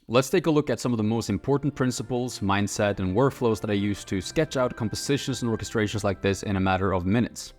let's take a look at some of the most important principles, mindset, and workflows that I use to sketch out compositions and orchestrations like this in a matter of minutes.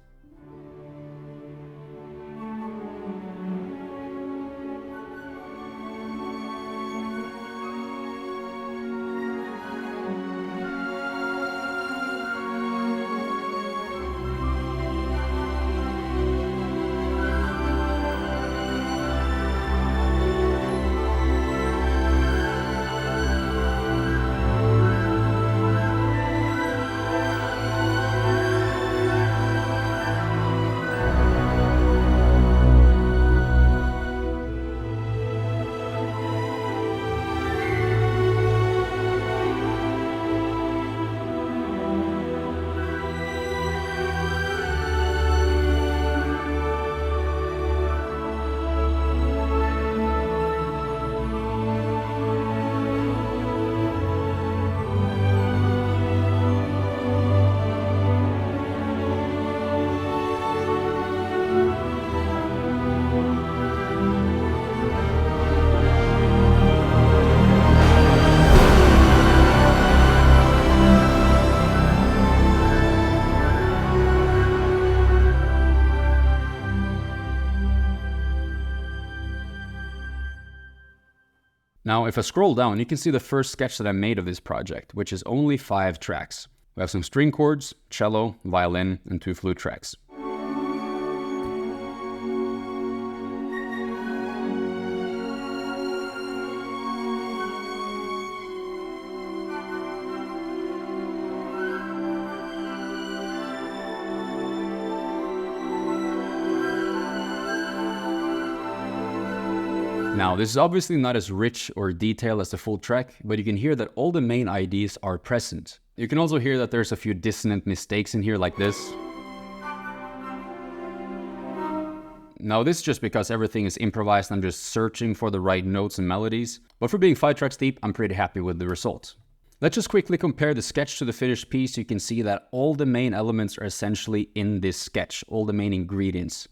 Now, if I scroll down, you can see the first sketch that I made of this project, which is only 5 tracks. We have some string chords, cello, violin, and 2 flute tracks. Now, this is obviously not as rich or detailed as the full track, but you can hear that all the main ideas are present. You can also hear that there's a few dissonant mistakes in here like this. Now, this is just because everything is improvised. I'm just searching for the right notes and melodies. But for being 5 tracks deep, I'm pretty happy with the result. Let's just quickly compare the sketch to the finished piece. You can see that all the main elements are essentially in this sketch, all the main ingredients.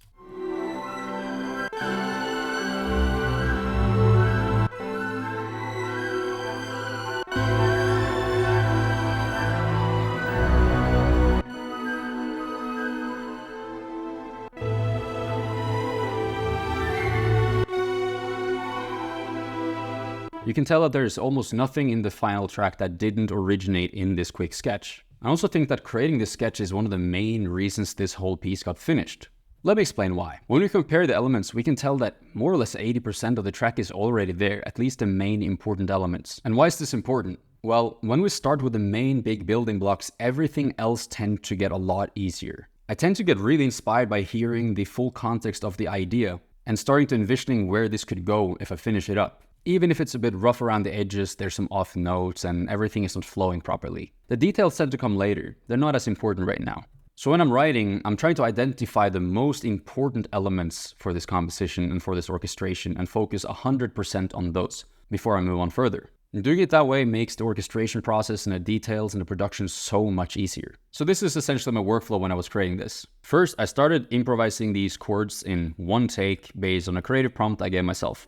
You can tell that there's almost nothing in the final track that didn't originate in this quick sketch. I also think that creating this sketch is one of the main reasons this whole piece got finished. Let me explain why. When we compare the elements, we can tell that more or less 80% of the track is already there, at least the main important elements. And why is this important? Well, when we start with the main big building blocks, everything else tends to get a lot easier. I tend to get really inspired by hearing the full context of the idea and starting to envisioning where this could go if I finish it up. Even if it's a bit rough around the edges, there's some off notes and everything is not flowing properly. The details tend to come later. They're not as important right now. So when I'm writing, I'm trying to identify the most important elements for this composition and for this orchestration and focus 100% on those before I move on further. And doing it that way makes the orchestration process and the details and the production so much easier. So this is essentially my workflow when I was creating this. First, I started improvising these chords in one take based on a creative prompt I gave myself.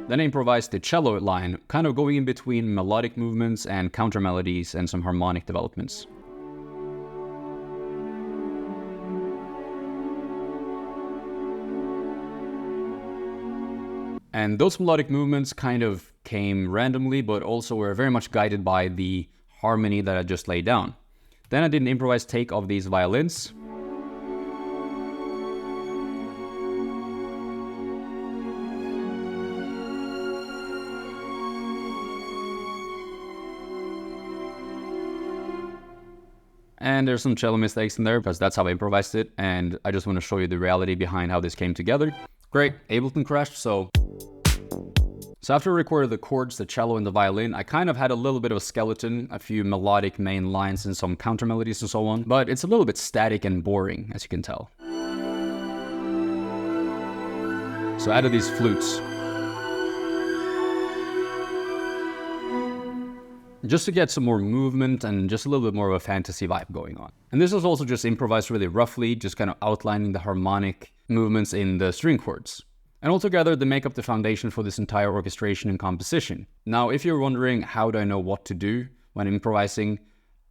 Then I improvised the cello line, kind of going in between melodic movements and counter melodies and some harmonic developments. And those melodic movements kind of came randomly, but also were very much guided by the harmony that I just laid down. Then I did an improvised take of these violins. And there's some cello mistakes in there because that's how I improvised it. And I just want to show you the reality behind how this came together. Great, Ableton crashed, so after I recorded the chords, the cello and the violin, I kind of had a little bit of a skeleton, a few melodic main lines and some counter melodies and so on, but it's a little bit static and boring, as you can tell. So I added these flutes. just to get some more movement and just a little bit more of a fantasy vibe going on. And this is also just improvised really roughly, just kind of outlining the harmonic movements in the string chords. And altogether, they make up the foundation for this entire orchestration and composition. Now, if you're wondering how do I know what to do when improvising,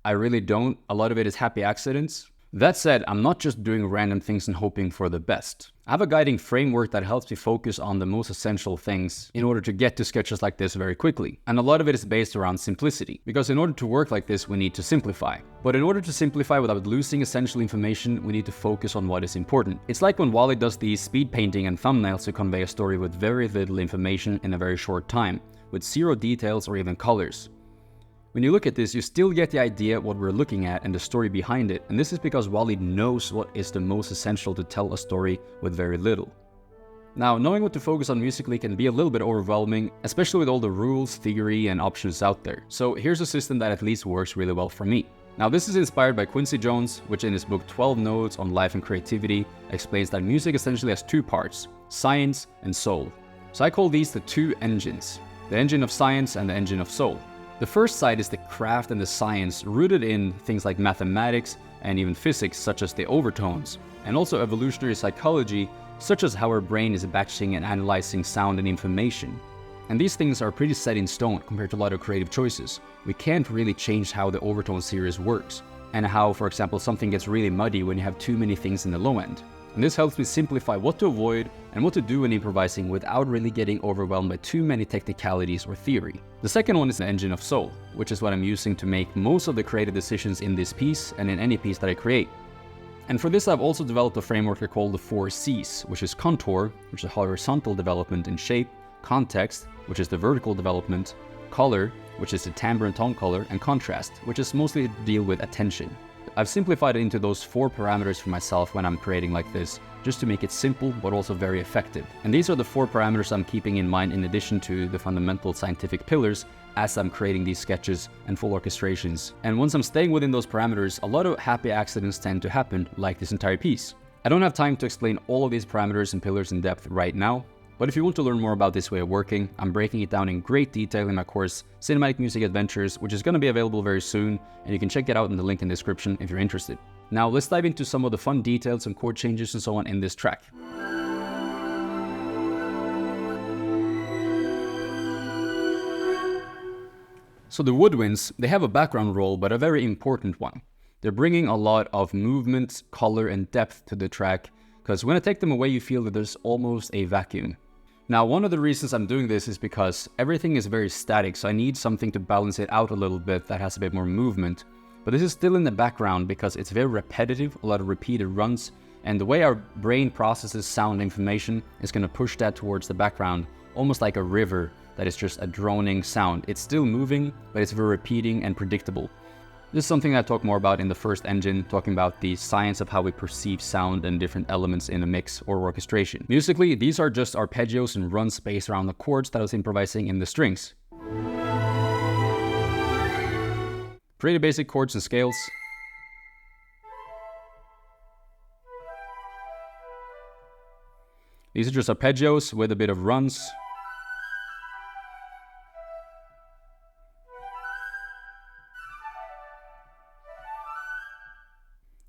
I really don't. A lot of it is happy accidents. That said, I'm not just doing random things and hoping for the best. I have a guiding framework that helps me focus on the most essential things in order to get to sketches like this very quickly. And a lot of it is based around simplicity, because in order to work like this, we need to simplify. But in order to simplify without losing essential information, we need to focus on what is important. It's like when Wally does these speed painting and thumbnails to convey a story with very little information in a very short time, with zero details or even colors. When you look at this, you still get the idea what we're looking at and the story behind it, and this is because Wally knows what is the most essential to tell a story with very little. Now, knowing what to focus on musically can be a little bit overwhelming, especially with all the rules, theory, and options out there. So here's a system that at least works really well for me. Now, this is inspired by Quincy Jones, which in his book 12 Notes on Life and Creativity explains that music essentially has two parts, science and soul. So I call these the two engines, the engine of science and the engine of soul. The first side is the craft and the science rooted in things like mathematics and even physics, such as the overtones, and also evolutionary psychology, such as how our brain is batching and analyzing sound and information. And these things are pretty set in stone compared to a lot of creative choices. We can't really change how the overtone series works, and how, for example, something gets really muddy when you have too many things in the low end. And this helps me simplify what to avoid and what to do when improvising without really getting overwhelmed by too many technicalities or theory. The second one is the engine of soul, which is what I'm using to make most of the creative decisions in this piece and in any piece that I create. And for this, I've also developed a framework I call the 4 C's, which is contour, which is horizontal development in shape, context, which is the vertical development, color, which is the timbre and tone color, and contrast, which is mostly to deal with attention. I've simplified it into those 4 parameters for myself when I'm creating like this, just to make it simple but also very effective. And these are the 4 parameters I'm keeping in mind in addition to the fundamental scientific pillars as I'm creating these sketches and full orchestrations. And once I'm staying within those parameters, a lot of happy accidents tend to happen, like this entire piece. I don't have time to explain all of these parameters and pillars in depth right now, but if you want to learn more about this way of working, I'm breaking it down in great detail in my course, Cinematic Music Adventures, which is going to be available very soon, and you can check it out in the link in the description if you're interested. Now let's dive into some of the fun details and chord changes and so on in this track. So the woodwinds, they have a background role, but a very important one. They're bringing a lot of movement, color, and depth to the track, because when I take them away, you feel that there's almost a vacuum. Now, one of the reasons I'm doing this is because everything is very static, so I need something to balance it out a little bit that has a bit more movement. But this is still in the background because it's very repetitive, a lot of repeated runs, and the way our brain processes sound information is going to push that towards the background, almost like a river that is just a droning sound. It's still moving, but it's very repeating and predictable. This is something I talk more about in the first engine, talking about the science of how we perceive sound and different elements in a mix or orchestration. Musically, these are just arpeggios and runs based around the chords that I was improvising in the strings. Pretty basic chords and scales. These are just arpeggios with a bit of runs.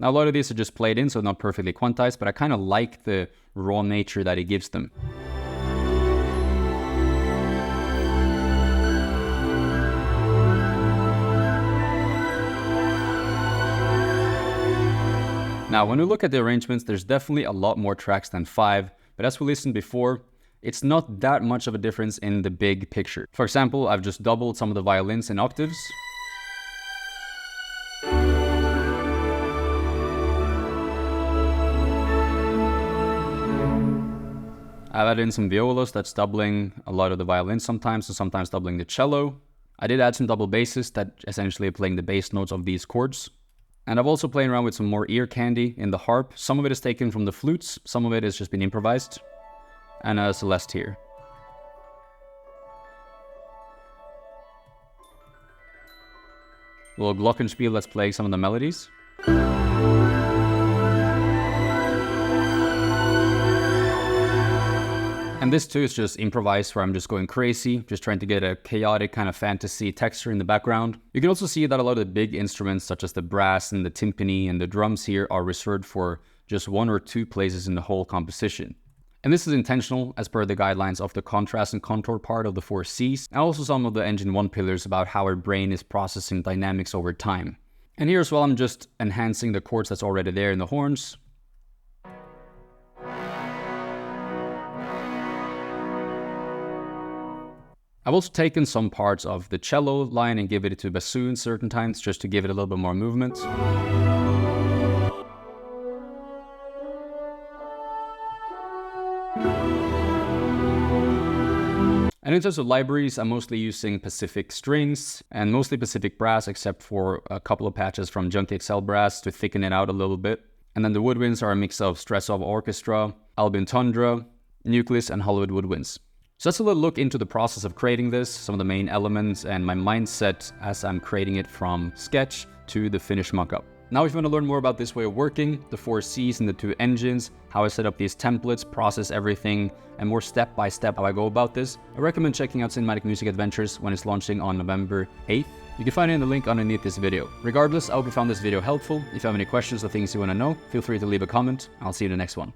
Now a lot of these are just played in, so not perfectly quantized, but I kind of like the raw nature that it gives them. Now when we look at the arrangements, there's definitely a lot more tracks than 5, but as we listened before, it's not that much of a difference in the big picture. For example, I've just doubled some of the violins in octaves. I've added in some violas that's doubling a lot of the violins sometimes, and sometimes doubling the cello. I did add some double basses that essentially are playing the bass notes of these chords. And I've also played around with some more ear candy in the harp. Some of it is taken from the flutes, some of it has just been improvised. And a Celeste here. A little glockenspiel that's playing some of the melodies. And this too is just improvised, where I'm just going crazy, just trying to get a chaotic kind of fantasy texture in the background. You can also see that a lot of the big instruments, such as the brass and the timpani and the drums here, are reserved for just 1 or 2 places in the whole composition. And this is intentional as per the guidelines of the contrast and contour part of the 4 Cs, and also some of the Engine 1 pillars about how our brain is processing dynamics over time. And here as well, I'm just enhancing the chords that's already there in the horns. I've also taken some parts of the cello line and given it to bassoon certain times, just to give it a little bit more movement. And in terms of libraries, I'm mostly using Pacific strings and mostly Pacific brass, except for a couple of patches from Junkie XL brass to thicken it out a little bit. And then the woodwinds are a mix of Stressov Orchestra, Albin Tundra, Nucleus, and Hollywood woodwinds. So that's a little look into the process of creating this, some of the main elements, and my mindset as I'm creating it from sketch to the finished mockup. Now if you want to learn more about this way of working, the 4 Cs and the 2 engines, how I set up these templates, process everything, and more step-by-step how I go about this, I recommend checking out Cinematic Music Adventures when it's launching on November 8th. You can find it in the link underneath this video. Regardless, I hope you found this video helpful. If you have any questions or things you want to know, feel free to leave a comment. I'll see you in the next one.